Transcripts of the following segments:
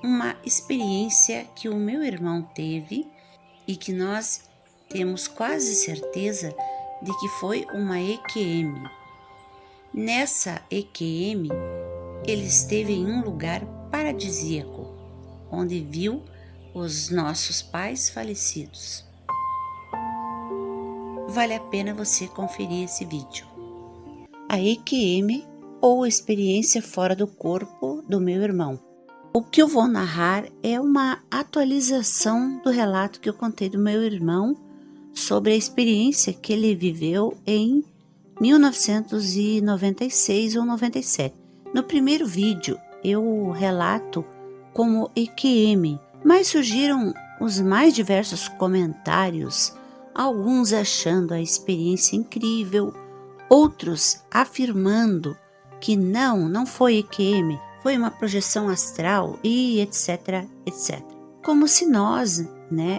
uma experiência que o meu irmão teve e que nós temos quase certeza de que foi uma EQM. Nessa EQM, ele esteve em um lugar paradisíaco, onde viu os nossos pais falecidos. Vale a pena você conferir esse vídeo. A EQM, ou experiência fora do corpo do meu irmão. O que eu vou narrar é uma atualização do relato que eu contei do meu irmão sobre a experiência que ele viveu em 1996 ou 97. No primeiro vídeo eu relato como EQM, mas surgiram os mais diversos comentários, alguns achando a experiência incrível, outros afirmando que não foi EQM, foi uma projeção astral e etc, etc. Como se nós,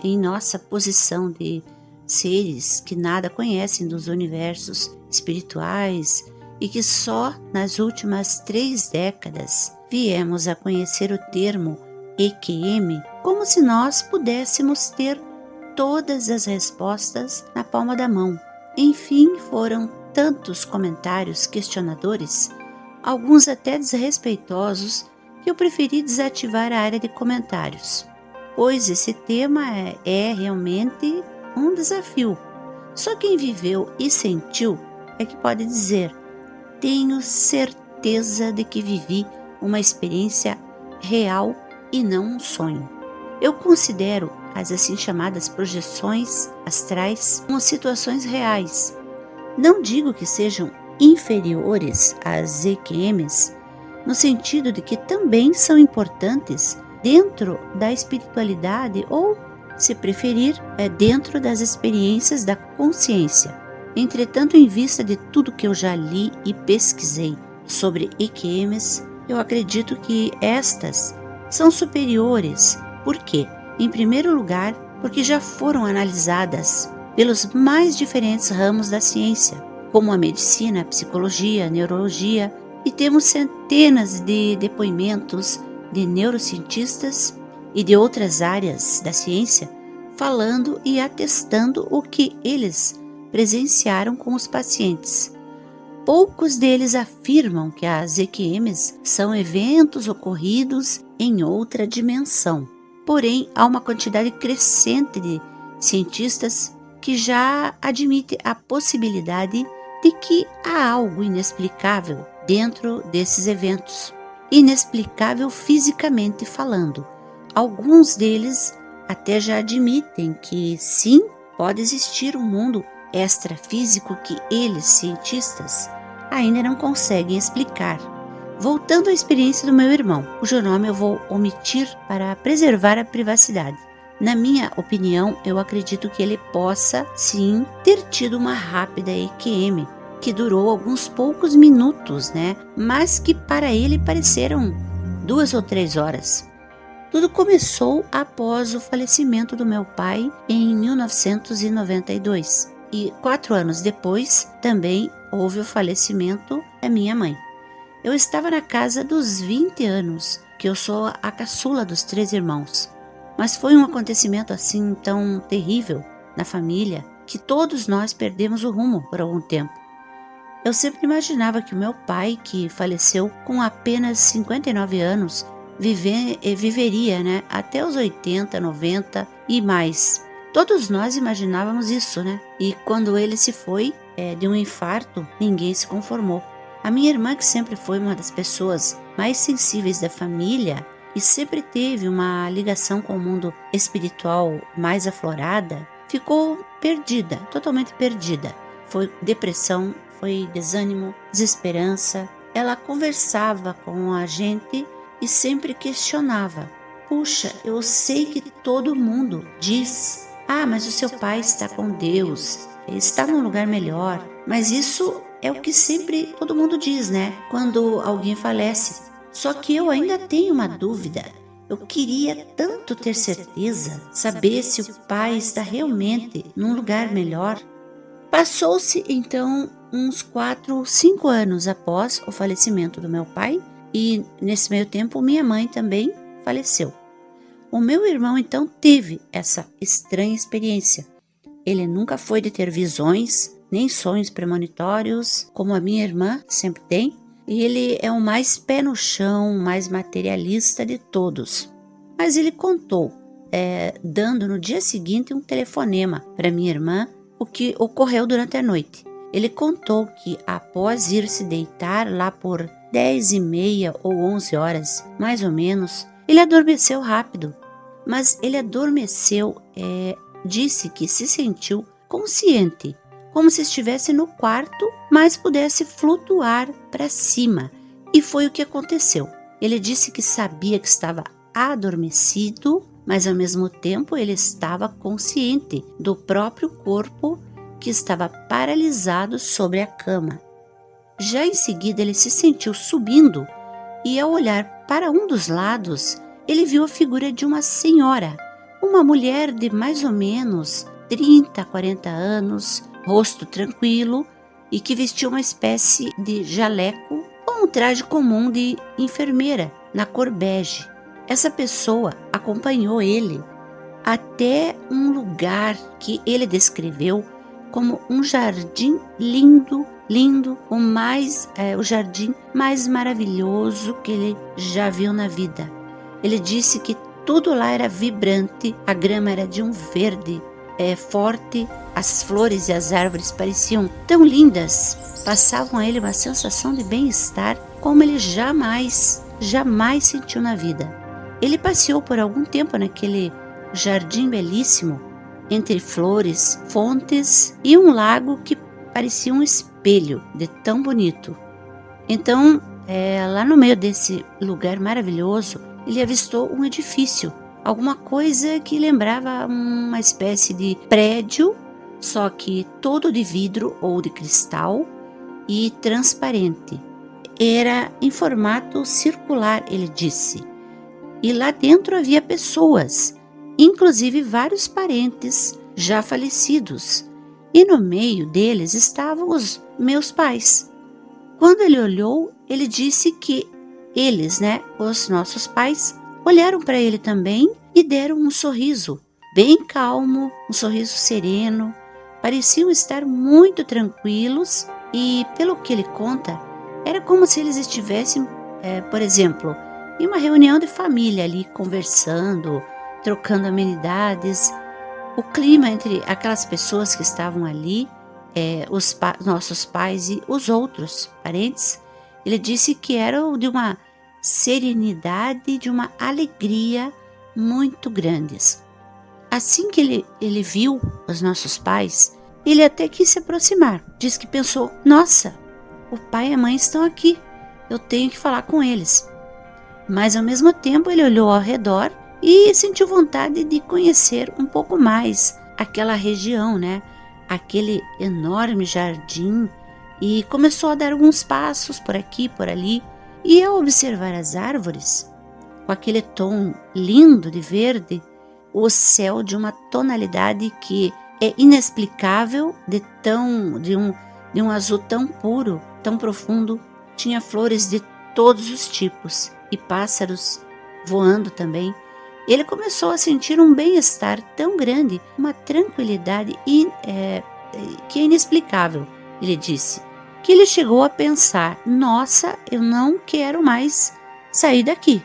em nossa posição de seres que nada conhecem dos universos espirituais e que só nas últimas 3 décadas viemos a conhecer o termo EQM, como se nós pudéssemos ter todas as respostas na palma da mão. Enfim, foram tantos comentários questionadores, alguns até desrespeitosos, que eu preferi desativar a área de comentários, pois esse tema é realmente um desafio. Só quem viveu e sentiu é que pode dizer: tenho certeza de que vivi uma experiência real e não um sonho. Eu considero as assim chamadas projeções astrais como situações reais. Não digo que sejam inferiores às EQMs, no sentido de que também são importantes dentro da espiritualidade ou, se preferir, dentro das experiências da consciência. Entretanto, em vista de tudo que eu já li e pesquisei sobre EQMs, eu acredito que estas são superiores. Por quê? Em primeiro lugar, porque já foram analisadas pelos mais diferentes ramos da ciência, como a medicina, a psicologia, a neurologia, e temos centenas de depoimentos de neurocientistas e de outras áreas da ciência falando e atestando o que eles presenciaram com os pacientes. Poucos deles afirmam que as EQMs são eventos ocorridos em outra dimensão. Porém, há uma quantidade crescente de cientistas que já admite a possibilidade de que há algo inexplicável dentro desses eventos. Inexplicável fisicamente falando. Alguns deles até já admitem que sim, pode existir um mundo extrafísico que eles, cientistas, ainda não conseguem explicar. Voltando à experiência do meu irmão, cujo nome eu vou omitir para preservar a privacidade. Na minha opinião, eu acredito que ele possa, sim, ter tido uma rápida EQM, que durou alguns poucos minutos, mas que para ele pareceram 2 ou 3 horas. Tudo começou após o falecimento do meu pai em 1992. E 4 anos depois, também houve o falecimento da minha mãe. Eu estava na casa dos 20 anos, que eu sou a caçula dos 3 irmãos. Mas foi um acontecimento assim tão terrível na família que todos nós perdemos o rumo por algum tempo. Eu sempre imaginava que o meu pai, que faleceu com apenas 59 anos, viveria até os 80, 90 e mais. Todos nós imaginávamos isso, E quando ele se foi de um infarto, ninguém se conformou. A minha irmã, que sempre foi uma das pessoas mais sensíveis da família e sempre teve uma ligação com o mundo espiritual mais aflorada, ficou perdida, totalmente perdida. Foi depressão, foi desânimo, desesperança. Ela conversava com a gente e sempre questionava: puxa, eu sei que todo mundo diz: mas o seu pai está com Deus, ele está num lugar melhor. Mas isso é o que sempre todo mundo diz, quando alguém falece. Só que eu ainda tenho uma dúvida. Eu queria tanto ter certeza, saber se o pai está realmente num lugar melhor. Passou-se então uns 4 ou 5 anos após o falecimento do meu pai, e nesse meio tempo minha mãe também faleceu. O meu irmão então teve essa estranha experiência. Ele nunca foi de ter visões, nem sonhos premonitórios, como a minha irmã sempre tem, e ele é o mais pé no chão, mais materialista de todos. Mas ele contou, dando no dia seguinte um telefonema para minha irmã, o que ocorreu durante a noite. Ele contou que após ir se deitar lá por 10h30 ou 11 horas, mais ou menos, ele adormeceu rápido. Mas ele adormeceu, disse que se sentiu consciente, como se estivesse no quarto, mas pudesse flutuar para cima. E foi o que aconteceu. Ele disse que sabia que estava adormecido, mas ao mesmo tempo ele estava consciente do próprio corpo que estava paralisado sobre a cama. Já em seguida ele se sentiu subindo e ao olhar para um dos lados, ele viu a figura de uma senhora, uma mulher de mais ou menos 30, 40 anos, rosto tranquilo e que vestia uma espécie de jaleco ou um traje comum de enfermeira na cor bege. Essa pessoa acompanhou ele até um lugar que ele descreveu como um jardim lindo, o jardim mais maravilhoso que ele já viu na vida. Ele disse que tudo lá era vibrante, a grama era de um verde forte, as flores e as árvores pareciam tão lindas, passavam a ele uma sensação de bem-estar como ele jamais sentiu na vida. Ele passeou por algum tempo naquele jardim belíssimo, entre flores, fontes e um lago que parecia um espelho de tão bonito. Então, lá no meio desse lugar maravilhoso, ele avistou um edifício, alguma coisa que lembrava uma espécie de prédio, só que todo de vidro ou de cristal e transparente. Era em formato circular, ele disse. E lá dentro havia pessoas, inclusive vários parentes já falecidos. E no meio deles estavam os meus pais. Quando ele olhou, ele disse que eles, os nossos pais, olharam para ele também e deram um sorriso bem calmo, um sorriso sereno. Pareciam estar muito tranquilos e, pelo que ele conta, era como se eles estivessem, por exemplo, em uma reunião de família ali, conversando, trocando amenidades. O clima entre aquelas pessoas que estavam ali, nossos pais e os outros parentes, ele disse que era de uma serenidade, de uma alegria muito grandes. Assim que ele viu os nossos pais, ele até quis se aproximar. Diz que pensou, nossa, o pai e a mãe estão aqui, eu tenho que falar com eles. Mas ao mesmo tempo ele olhou ao redor e sentiu vontade de conhecer um pouco mais aquela região, aquele enorme jardim, e começou a dar alguns passos por aqui, por ali, e ao observar as árvores, com aquele tom lindo de verde, o céu de uma tonalidade que é inexplicável, de um azul tão puro, tão profundo, tinha flores de todos os tipos e pássaros voando também. Ele começou a sentir um bem-estar tão grande, uma tranquilidade que é inexplicável, ele disse, que ele chegou a pensar, nossa, eu não quero mais sair daqui.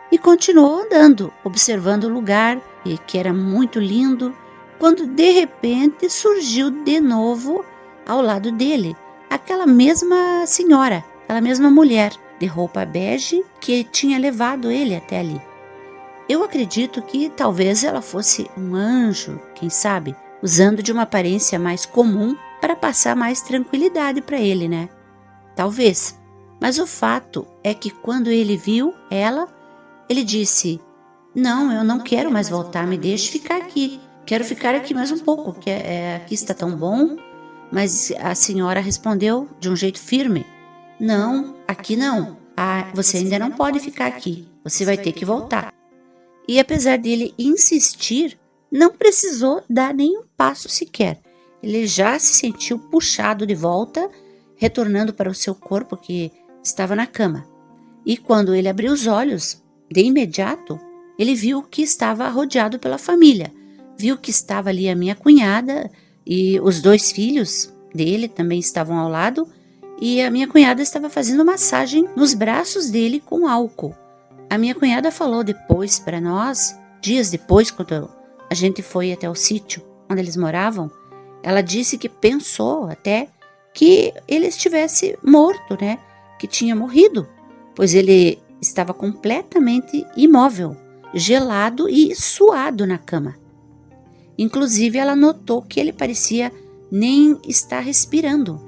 E continuou andando, observando o lugar, que era muito lindo, quando de repente surgiu de novo ao lado dele aquela mesma senhora, aquela mesma mulher de roupa bege que tinha levado ele até ali. Eu acredito que talvez ela fosse um anjo, quem sabe, usando de uma aparência mais comum para passar mais tranquilidade para ele, Talvez. Mas o fato é que quando ele viu ela, ele disse, não, eu não quero mais voltar, me deixe ficar aqui. Quero ficar aqui mais um pouco, que aqui está tão bom. Mas a senhora respondeu de um jeito firme, não, aqui não. Você ainda não pode ficar aqui, você vai ter que voltar. E apesar dele insistir, não precisou dar nenhum passo sequer. Ele já se sentiu puxado de volta, retornando para o seu corpo que estava na cama. E quando ele abriu os olhos, de imediato, ele viu que estava rodeado pela família. Viu que estava ali a minha cunhada e os 2 filhos dele também estavam ao lado, e a minha cunhada estava fazendo massagem nos braços dele com álcool. A minha cunhada falou depois para nós, dias depois, quando a gente foi até o sítio onde eles moravam, ela disse que pensou até que ele estivesse morto, né? Que tinha morrido, pois ele estava completamente imóvel, gelado e suado na cama. Inclusive, ela notou que ele parecia nem estar respirando.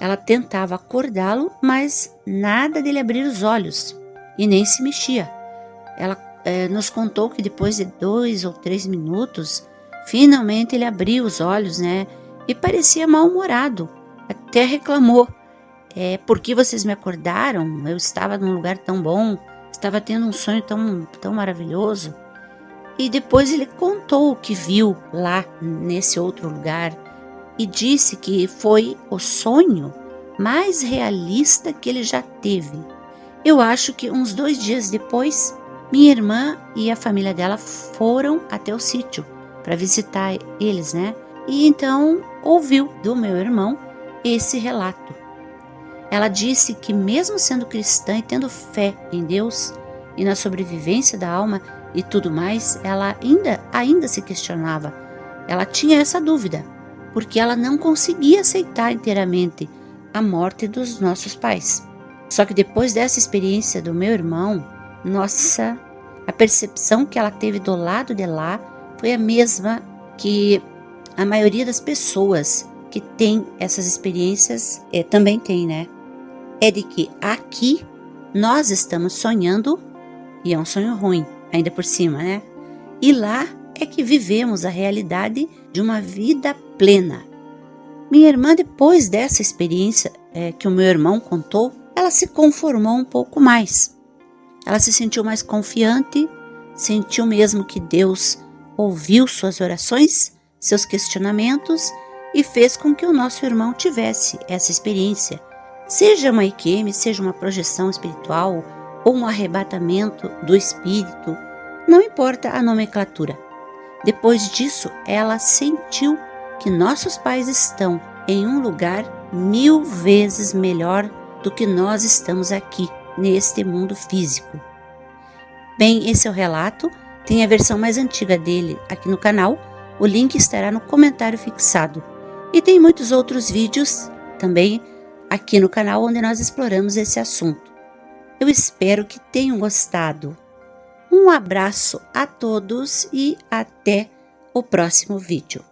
Ela tentava acordá-lo, mas nada dele abrir os olhos e nem se mexia. Ela nos contou que depois de 2 ou 3 minutos, finalmente ele abriu os olhos, né? E parecia mal-humorado. Até reclamou. Por que vocês me acordaram? Eu estava num lugar tão bom, estava tendo um sonho tão maravilhoso. E depois ele contou o que viu lá nesse outro lugar e disse que foi o sonho mais realista que ele já teve. Eu acho que uns 2 dias depois, minha irmã e a família dela foram até o sítio para visitar eles, né? E então ouviu do meu irmão esse relato. Ela disse que mesmo sendo cristã e tendo fé em Deus e na sobrevivência da alma e tudo mais, ela ainda se questionava. Ela tinha essa dúvida, porque ela não conseguia aceitar inteiramente a morte dos nossos pais. Só que depois dessa experiência do meu irmão, a percepção que ela teve do lado de lá foi a mesma que a maioria das pessoas que tem essas experiências também tem, né? É de que aqui nós estamos sonhando, e é um sonho ruim, ainda por cima, né? E lá é que vivemos a realidade de uma vida plena. Minha irmã, depois dessa experiência que o meu irmão contou, ela se conformou um pouco mais. Ela se sentiu mais confiante, sentiu mesmo que Deus ouviu suas orações, seus questionamentos e fez com que o nosso irmão tivesse essa experiência. Seja uma EQM, seja uma projeção espiritual ou um arrebatamento do espírito, não importa a nomenclatura. Depois disso, ela sentiu que nossos pais estão em um lugar 1000 vezes melhor do que nós estamos aqui, neste mundo físico. Bem, esse é o relato, tem a versão mais antiga dele aqui no canal, o link estará no comentário fixado. E tem muitos outros vídeos também aqui no canal onde nós exploramos esse assunto. Eu espero que tenham gostado. Um abraço a todos e até o próximo vídeo.